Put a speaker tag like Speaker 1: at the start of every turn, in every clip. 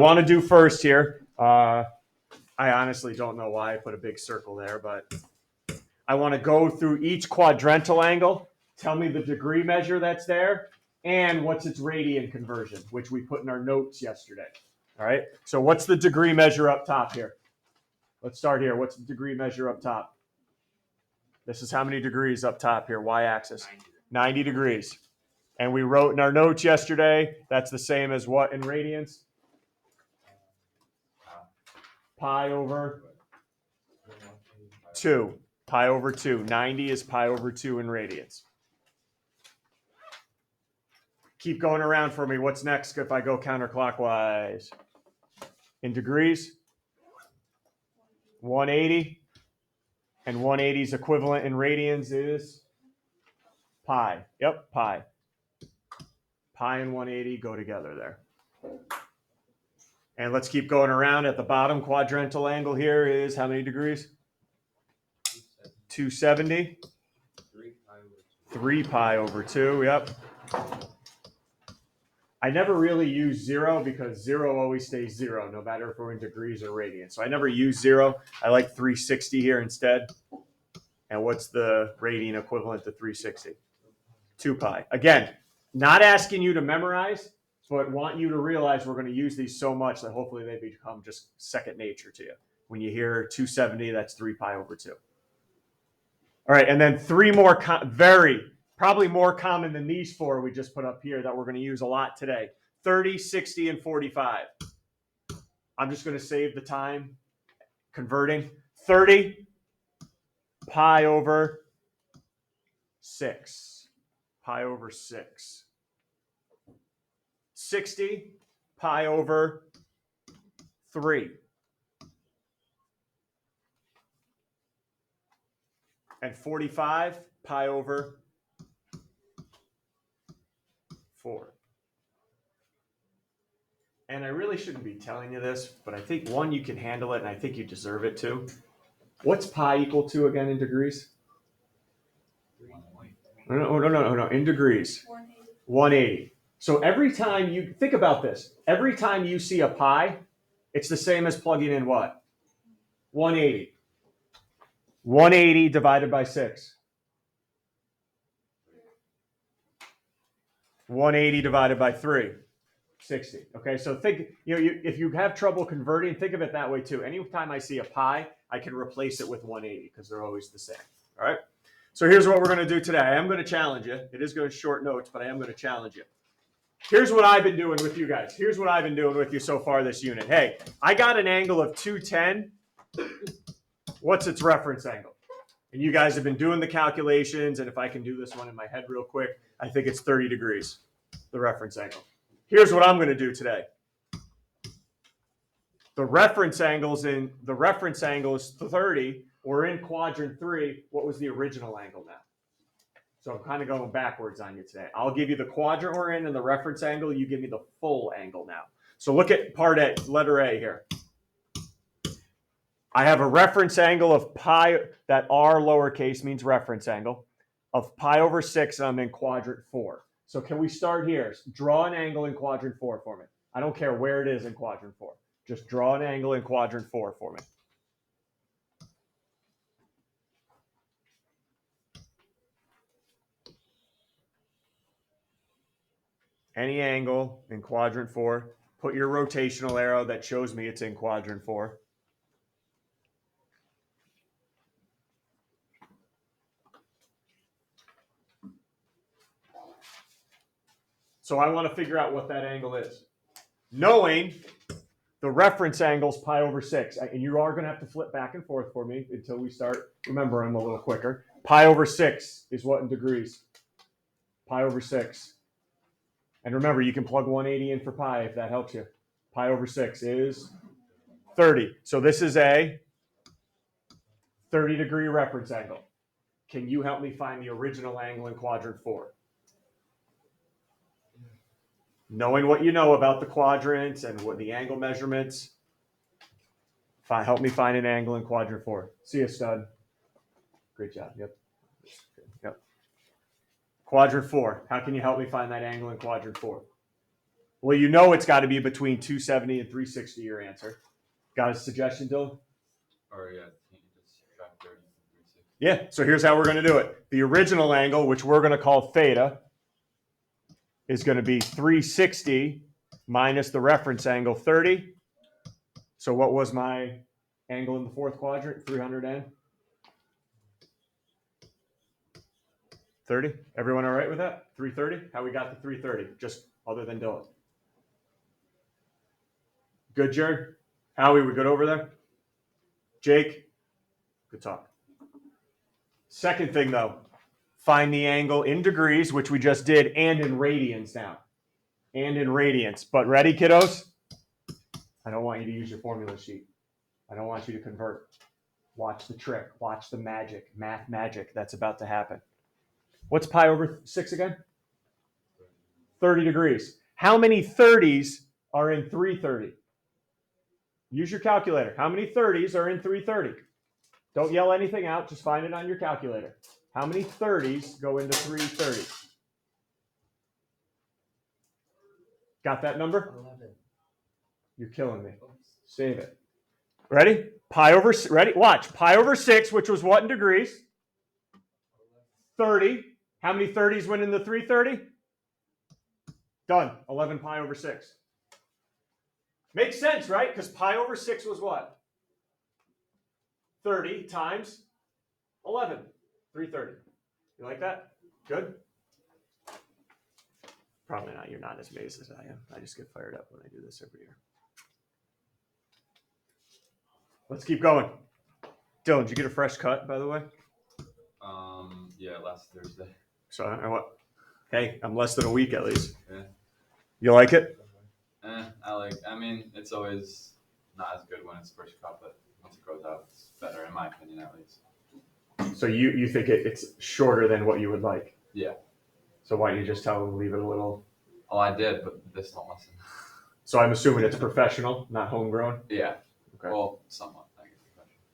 Speaker 1: I want to do first here. I honestly don't know why I put a big circle there, but I want to go through each quadrantal angle, tell me the degree measure that's there, and what's its radian conversion, which we put in our notes yesterday. All right, so what's the degree measure up top here? Let's start here. What's the degree measure up top? This is how many degrees up top here, y-axis? 90 degrees. And we wrote in our notes yesterday, that's the same as what in radians? Pi over 2. Pi over 2. 90 is pi over 2 in radians. Keep going around for me. What's next if I go counterclockwise? In degrees? 180. And 180's equivalent in radians is pi. Yep, pi. Pi and 180 go together there. And let's keep going around. At the bottom quadrantal angle here is how many degrees? 270. 3 pi over 2, yep. I never really use 0 because 0 always stays 0, no matter if we're in degrees or radians. So I never use 0. I like 360 here instead. And what's the radian equivalent to 360? 2 pi. Again, not asking you to memorize, but want you to realize we're going to use these so much that hopefully they become just second nature to you. When you hear 270, that's 3 pi over 2. All right, and then three more, probably more common than these four we just put up here that we're going to use a lot today. 30, 60, and 45. I'm just going to save the time converting. 30, pi over 6. Pi over 6. 60, pi over 3. And 45, pi over 4. And I really shouldn't be telling you this, but I think, one, you can handle it, and I think you deserve it too. What's pi equal to again in degrees? No. In degrees. 180. So every time you, think about this, every time you see a pi, it's the same as plugging in what? 180. 180 divided by 6. 180 divided by 3. 60. Okay, so think, if you have trouble converting, think of it that way too. Anytime I see a pi, I can replace it with 180 because they're always the same. All right. So here's what we're going to do today. I am going to challenge you. It is going to short notes, but I am going to challenge you. Here's what I've been doing with you guys. Here's what I've been doing with you so far this unit. Hey, I got an angle of 210. What's its reference angle? And you guys have been doing the calculations, and if I can do this one in my head real quick, I think it's 30 degrees, the reference angle. Here's what I'm going to do today. The reference angle is 30. We're in quadrant 3. What was the original angle now? So I'm kind of going backwards on you today. I'll give you the quadrant we're in and the reference angle. You give me the full angle now. So look at part A, letter A here. I have a reference angle of pi, that R lowercase means reference angle, of pi over 6, and I'm in quadrant 4. So can we start here? Draw an angle in quadrant 4 for me. I don't care where it is in quadrant 4. Just draw an angle in quadrant 4 for me. Any angle in quadrant 4. Put your rotational arrow that shows me it's in quadrant 4. So I want to figure out what that angle is. Knowing the reference angle is pi over 6. And you are going to have to flip back and forth for me until we start remembering a little quicker. Pi over 6 is what in degrees? Pi over 6. And remember, you can plug 180 in for pi if that helps you. Pi over 6 is 30. So this is a 30-degree reference angle. Can you help me find the original angle in quadrant 4? Knowing what you know about the quadrants and what the angle measurements, help me find an angle in quadrant 4. See you, stud. Great job. Yep. Quadrant 4. How can you help me find that angle in quadrant 4? Well, you know it's got to be between 270 and 360, your answer. Got a suggestion, Dylan?
Speaker 2: Or yeah, can't you just subtract 30 from 360?
Speaker 1: Yeah, so here's how we're going to do it. The original angle, which we're going to call theta, is going to be 360 minus the reference angle 30. So what was my angle in the fourth quadrant? 300 30. Everyone all right with that? 330? How we got to 330? Just other than Dylan. Good, Jared? Howie, we good over there? Jake? Good talk. Second thing, though, find the angle in degrees, which we just did, and in radians now. And in radians. But ready, kiddos? I don't want you to use your formula sheet. I don't want you to convert. Watch the trick. Watch the magic. Math magic that's about to happen. What's pi over 6 again? 30 degrees. How many 30s are in 330? Use your calculator. How many 30s are in 330? Don't yell anything out. Just find it on your calculator. How many 30s go into 330? Got that number?
Speaker 3: 11.
Speaker 1: You're killing me. Save it. Ready? Ready? Watch. Pi over 6, which was what in degrees? 30. How many 30s went into 330? Done. 11 pi over 6. Makes sense, right? Because pi over 6 was what? 30 times 11. 330. You like that? Good? Probably not. You're not as amazed as I am. I just get fired up when I do this every year. Let's keep going. Dylan, did you get a fresh cut, by the way?
Speaker 2: Yeah, last Thursday.
Speaker 1: So, what? Hey, I'm less than a week at least.
Speaker 2: Yeah.
Speaker 1: You like it?
Speaker 2: I mean, it's always not as good when it's first cut, but once it grows out, it's better, in my opinion, at least.
Speaker 1: So you think it's shorter than what you would like?
Speaker 2: Yeah.
Speaker 1: So why don't you just tell them to leave it a little?
Speaker 2: Oh, I did, but this don't listen.
Speaker 1: So I'm assuming it's professional, not homegrown?
Speaker 2: Yeah.
Speaker 1: Okay.
Speaker 2: Well, somewhat, I guess, professional.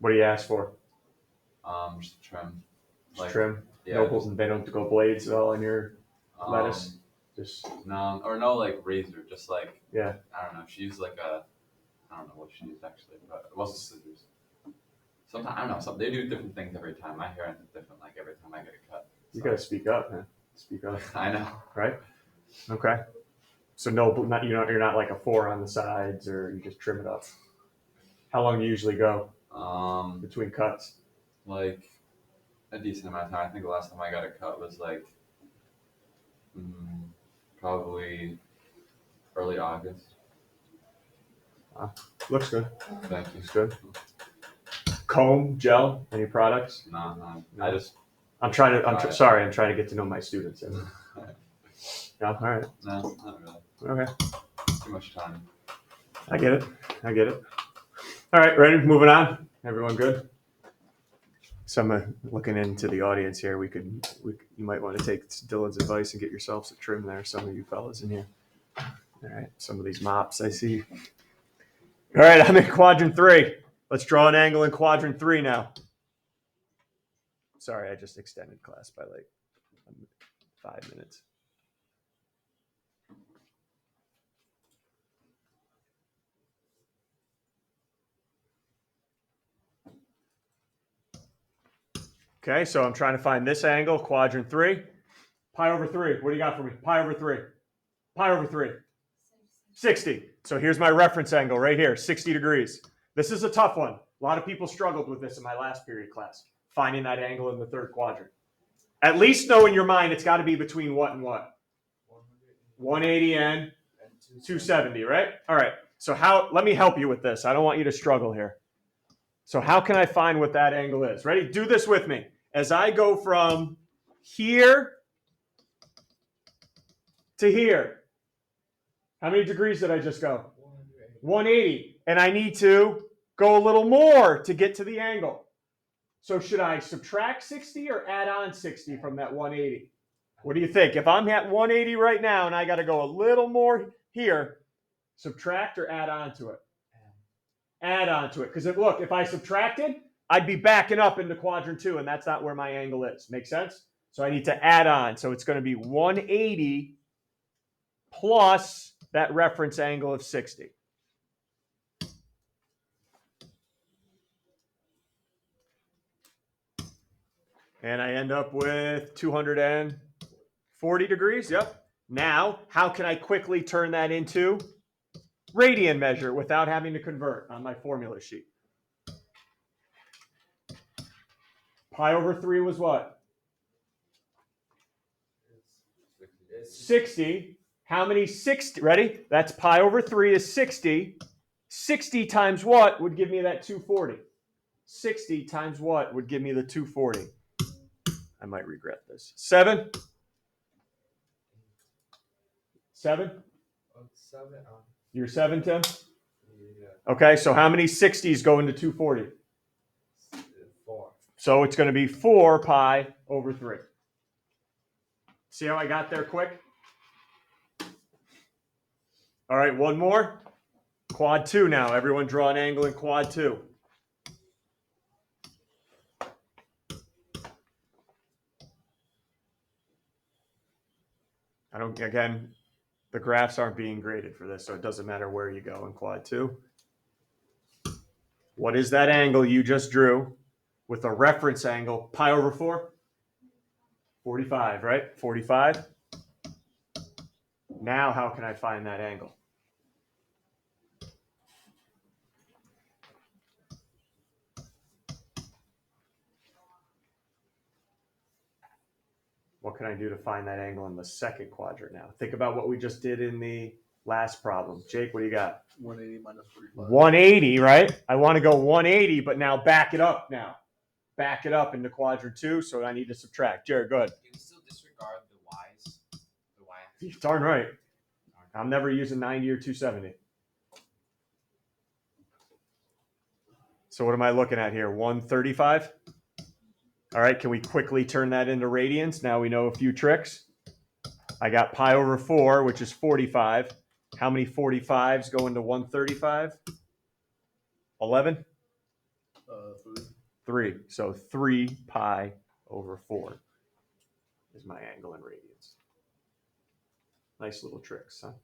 Speaker 1: What do you ask for?
Speaker 2: Just trim.
Speaker 1: Just trim?
Speaker 2: Yeah.
Speaker 1: No, they don't go blades at all in your lettuce? Just
Speaker 2: no like razor, just like,
Speaker 1: yeah.
Speaker 2: I don't know. She used like I don't know what she used actually, but it wasn't scissors. Sometimes I don't know. They do different things every time. My hair ends up different, like every time I get a cut. So.
Speaker 1: You gotta speak up, man. Speak up.
Speaker 2: I know.
Speaker 1: Right? Okay. So you're not like a 4 on the sides, or you just trim it up. How long do you usually go between cuts?
Speaker 2: Like a decent amount of time. I think the last time I got a cut was like probably early August.
Speaker 1: Looks good.
Speaker 2: Thank you.
Speaker 1: Looks good. Comb, gel, any products?
Speaker 2: No.
Speaker 1: I'm trying to get to know my students. No, all right.
Speaker 2: No, not really.
Speaker 1: Okay.
Speaker 2: Too much time.
Speaker 1: I get it. All right, ready? Moving on. Everyone good? So I'm looking into the audience here. You might want to take Dylan's advice and get yourselves a trim there. Some of you fellas in here. All right. Some of these mops I see. All right, I'm in quadrant 3. Let's draw an angle in quadrant 3 now. Sorry, I just extended class by like 5 minutes. Okay, so I'm trying to find this angle, quadrant 3. Pi over 3. What do you got for me? Pi over 3. Pi over 3. 60. So here's my reference angle right here, 60 degrees. This is a tough one. A lot of people struggled with this in my last period class, finding that angle in the third quadrant. At least know in your mind it's got to be between what and what? 180 and 270, right? All right. So let me help you with this. I don't want you to struggle here. So how can I find what that angle is? Ready? Do this with me. As I go from here to here, how many degrees did I just go? 180. And I need to go a little more to get to the angle. So should I subtract 60 or add on 60 from that 180? What do you think? If I'm at 180 right now and I got to go a little more here, subtract or add on to it? Add on to it. Because look, if I subtracted, I'd be backing up into quadrant 2, and that's not where my angle is. Make sense? So I need to add on. So it's going to be 180 plus that reference angle of 60. And I end up with 240 degrees. Yep. Now, how can I quickly turn that into radian measure without having to convert on my formula sheet? Pi over 3 was what? 60. How many 60? Ready? That's pi over 3 is 60. 60 times what would give me that 240? 60 times what would give me the 240? I might regret this. 7? 7?
Speaker 3: 7.
Speaker 1: You're 7, Tim?
Speaker 3: Yeah.
Speaker 1: Okay, so how many 60s go into 240?
Speaker 3: 4.
Speaker 1: So it's going to be 4 pi over 3. See how I got there quick? All right, one more. Quad 2 now. Everyone draw an angle in quad 2. Again, the graphs aren't being graded for this, so it doesn't matter where you go in quad 2. What is that angle you just drew with a reference angle? Pi over 4? 45, right? 45. Now, how can I find that angle? What can I do to find that angle in the second quadrant now? Think about what we just did in the last problem. Jake, what do you got?
Speaker 3: 180 minus 45.
Speaker 1: 180, right? I want to go 180, but now back it up now. Back it up into quadrant 2, so I need to subtract. Jared, go ahead.
Speaker 4: You can still disregard the y's. The y-axis.
Speaker 1: Darn right. I'm never using 90 or 270. So what am I looking at here? 135? All right, can we quickly turn that into radians? Now we know a few tricks. I got pi over 4, which is 45. How many 45s go into 135? 11?
Speaker 3: 3.
Speaker 1: 3. So 3 pi over 4 is my angle in radians. Nice little tricks, huh?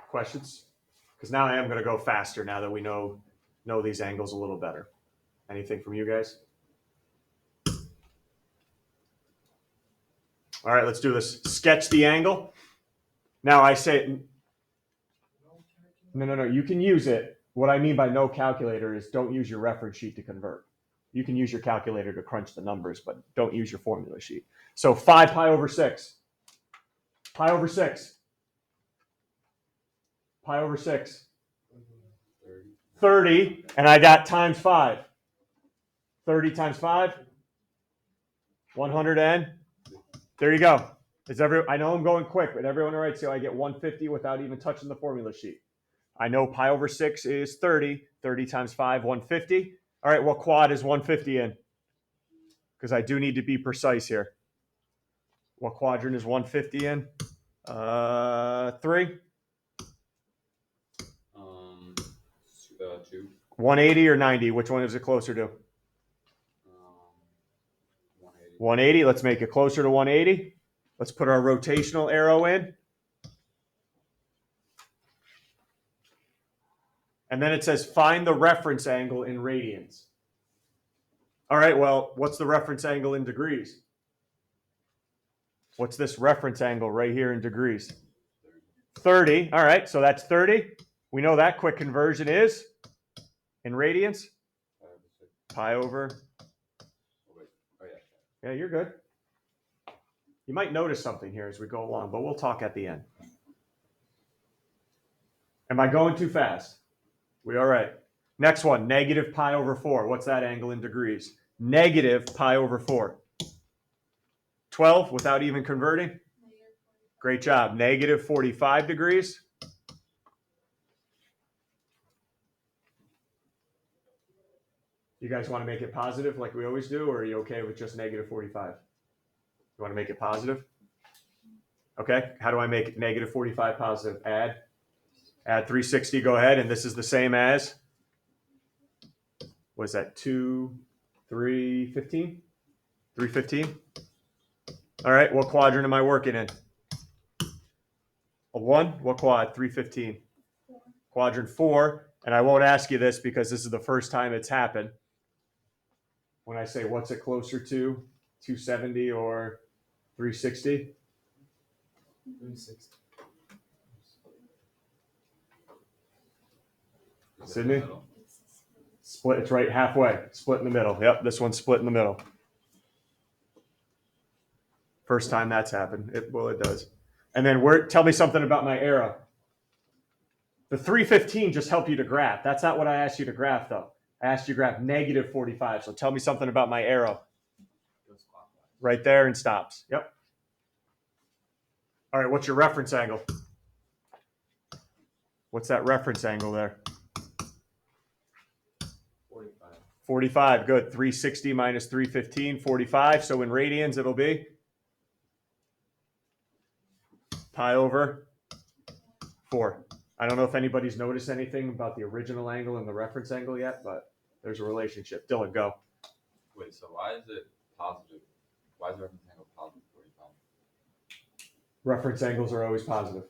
Speaker 1: Questions? Because now I am going to go faster now that we know these angles a little better. Anything from you guys? All right, let's do this. Sketch the angle. Now I say, no. You can use it. What I mean by no calculator is don't use your reference sheet to convert. You can use your calculator to crunch the numbers, but don't use your formula sheet. So 5 pi over 6. Pi over 6. Pi over 6. 30. And I got times 5. 30 times 5. 100 and. There you go. I know I'm going quick, but everyone all right? So I get 150 without even touching the formula sheet. I know pi over 6 is 30. 30 times 5, 150. All right, what quad is 150 in? Because I do need to be precise here. What quadrant is 150 in? 3?
Speaker 2: 2.
Speaker 1: 180 or 90? Which one is it closer to?
Speaker 2: 180.
Speaker 1: 180. Let's make it closer to 180. Let's put our rotational arrow in. And then it says find the reference angle in radians. All right, well, what's the reference angle in degrees? What's this reference angle right here in degrees? 30. All right, so that's 30. We know that quick conversion is in radians. Pi over. Yeah, you're good. You might notice something here as we go along, but we'll talk at the end. Am I going too fast? We all right? Next one, negative pi over 4. What's that angle in degrees? Negative pi over 4. 12 without even converting? Great job. Negative 45 degrees. You guys want to make it positive like we always do, or are you okay with just negative 45? You want to make it positive? Okay. How do I make it negative 45 positive? Add 360. Go ahead. And this is the same as, what is that? 315? 315? All right, what quadrant am I working in? A 1? What quad? 315. Quadrant 4. And I won't ask you this because this is the first time it's happened. When I say what's it closer to, 270 or 360?
Speaker 3: 360.
Speaker 2: Is it
Speaker 1: Sydney?
Speaker 2: in the middle?
Speaker 1: Split, it's right halfway. Split in the middle. Yep, this one's split in the middle. First time that's happened. It does. And then tell me something about my arrow. The 315 just helped you to graph. That's not what I asked you to graph, though. I asked you to graph negative 45. So tell me something about my arrow.
Speaker 2: Goes clockwise.
Speaker 1: Right there and stops. Yep. All right, what's your reference angle? What's that reference angle there?
Speaker 3: 45.
Speaker 1: 45. Good. 360 minus 315, 45. So in radians, it'll be pi over 4. I don't know if anybody's noticed anything about the original angle and the reference angle yet, but there's a relationship. Dylan, go.
Speaker 2: Wait, so why is it positive? Why is the reference angle positive 45?
Speaker 1: Reference angles are always positive.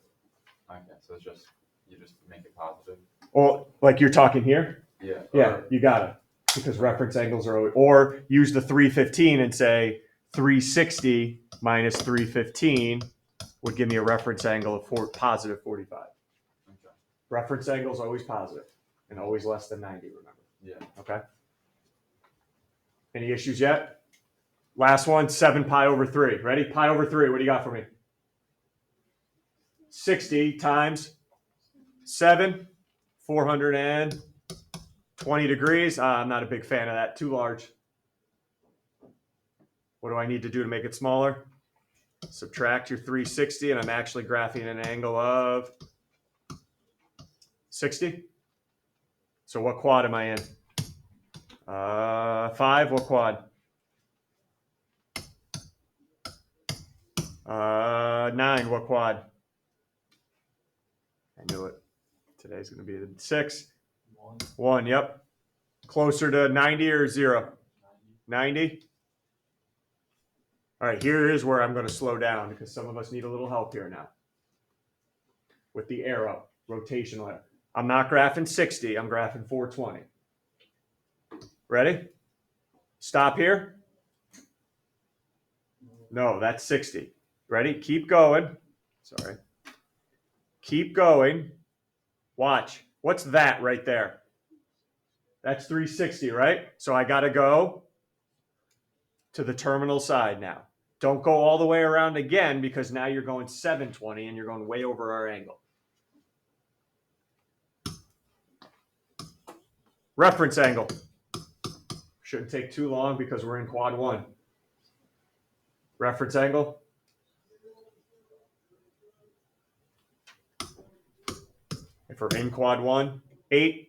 Speaker 2: Okay, so it's just, you just make it positive?
Speaker 1: Well, like you're talking here?
Speaker 2: Yeah.
Speaker 1: Yeah, you got it. Because reference angles are always, or use the 315 and say 360 minus 315 would give me a reference angle of positive 45.
Speaker 2: Okay.
Speaker 1: Reference angle is always positive and always less than 90, remember.
Speaker 2: Yeah.
Speaker 1: Okay. Any issues yet? Last one, 7 pi over 3. Ready? Pi over 3. What do you got for me? 60 times 7, 420 degrees. I'm not a big fan of that. Too large. What do I need to do to make it smaller? Subtract your 360, and I'm actually graphing an angle of 60. So what quad am I in? 5. What quad? 9. What quad? I knew it. Today's going to be the 6. 1. Yep. Closer to 90 or 0? 90. All right, here is where I'm going to slow down because some of us need a little help here now. With the arrow, rotational arrow. I'm not graphing 60, I'm graphing 420. Ready? Stop here. No, that's 60. Ready? Keep going. Sorry. Keep going. Watch. What's that right there? That's 360, right? So I got to go to the terminal side now. Don't go all the way around again because now you're going 720 and you're going way over our angle. Reference angle. Shouldn't take too long because we're in quad 1. Reference angle. If we're in quad 1, 8,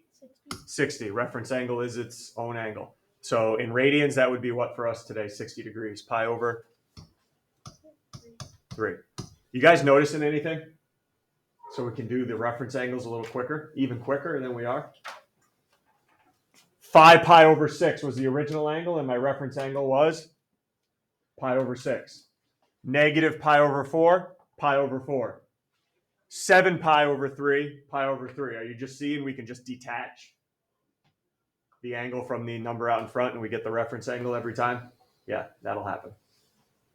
Speaker 1: 60. Reference angle is its own angle. So in radians, that would be what for us today? 60 degrees. Pi over 3. You guys noticing anything? So we can do the reference angles a little quicker, even quicker than we are. 5 pi over 6 was the original angle, and my reference angle was pi over 6. Negative pi over 4, pi over 4. 7 pi over 3, pi over 3. Are you just seeing we can just detach the angle from the number out in front and we get the reference angle every time? Yeah, that'll happen.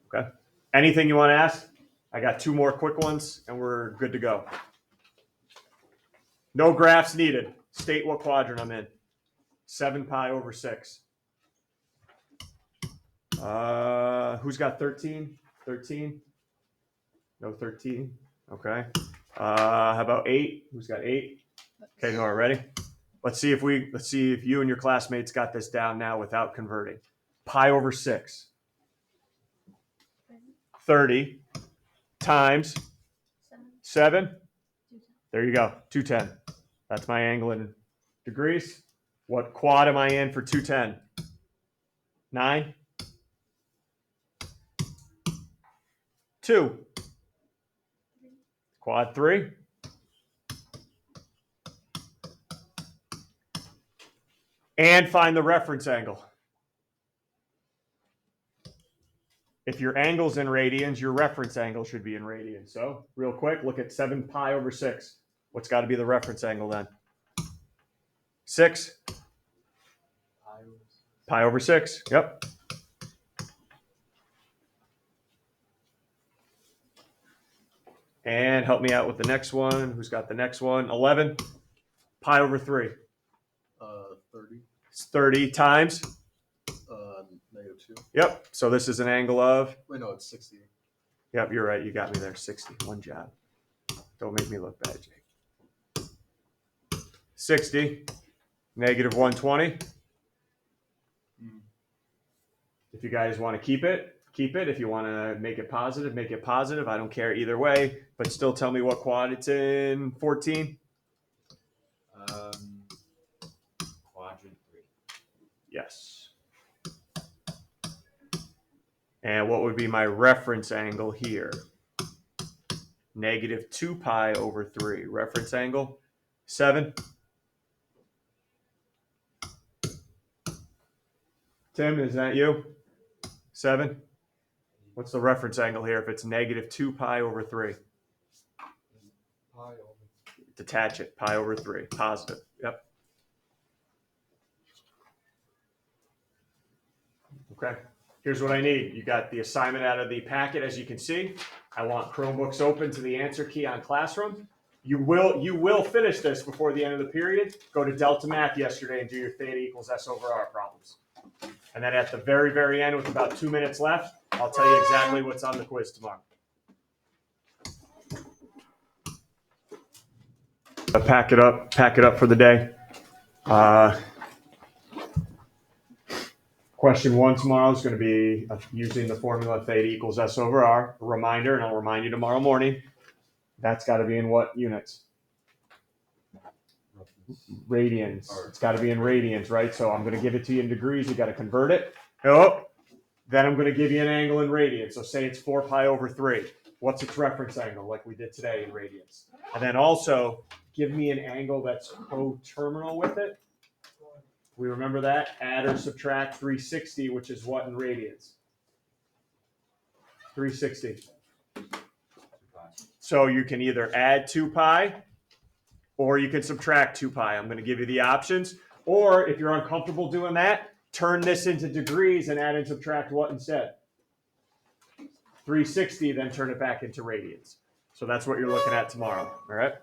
Speaker 1: Okay. Anything you want to ask? I got 2 more quick ones and we're good to go. No graphs needed. State what quadrant I'm in. 7 pi over 6. Who's got 13? 13? No 13. Okay. How about 8? Who's got 8? Okay, Nora, ready? Let's see if you and your classmates got this down now without converting. Pi over 6. 30 times 7. There you go. 210. That's my angle in degrees. What quad am I in for 210? 9? 2. Quad 3. And find the reference angle. if your angle's in radians, your reference angle should be in radians. So real quick, look at 7 pi over 6. What's got to be the reference angle then? 6 pi over 6. Yep. And help me out with the next one. Who's got the next one? 11 pi over 3.
Speaker 5: 30.
Speaker 1: It's 30 times.
Speaker 5: -2.
Speaker 1: Yep. So this is an angle of.
Speaker 5: Wait, no, it's 60.
Speaker 1: Yep, you're right. You got me there. 60. One job. Don't make me look bad, Jake. 60. -120. If you guys want to keep it, keep it. If you want to make it positive, make it positive. I don't care either way. But still tell me what quad it's in. 14.
Speaker 4: Quadrant 3.
Speaker 1: Yes. And what would be my reference angle here? -2 pi over 3. Reference angle, 7. Tim, is that you? 7. What's the reference angle here if it's -2 pi over 3?
Speaker 3: Pi over.
Speaker 1: Detach it, pi over 3. Positive. Yep. Okay. Here's what I need. You got the assignment out of the packet, as you can see. I want Chromebooks open to the answer key on Classroom. You will finish this before the end of the period. Go to Delta Math yesterday and do your theta equals S over R problems. And then at the very, very end, with about 2 minutes left, I'll tell you exactly what's on the quiz tomorrow. Pack it up for the day. Question 1 tomorrow is going to be using the formula theta equals S over R. A reminder, and I'll remind you tomorrow morning, that's got to be in what units? Radians. It's got to be in radians, right? So I'm going to give it to you in degrees. You got to convert it. Oh, then I'm going to give you an angle in radians. So say it's 4 pi over 3. What's its reference angle, like we did today in radians? And then also give me an angle that's coterminal with it. We remember that? Add or subtract 360, which is what in radians? 360. So you can either add 2 pi or you can subtract 2 pi. I'm going to give you the options. Or if you're uncomfortable doing that, turn this into degrees and add and subtract what instead? 360, then turn it back into radians. So that's what you're looking at tomorrow. All right?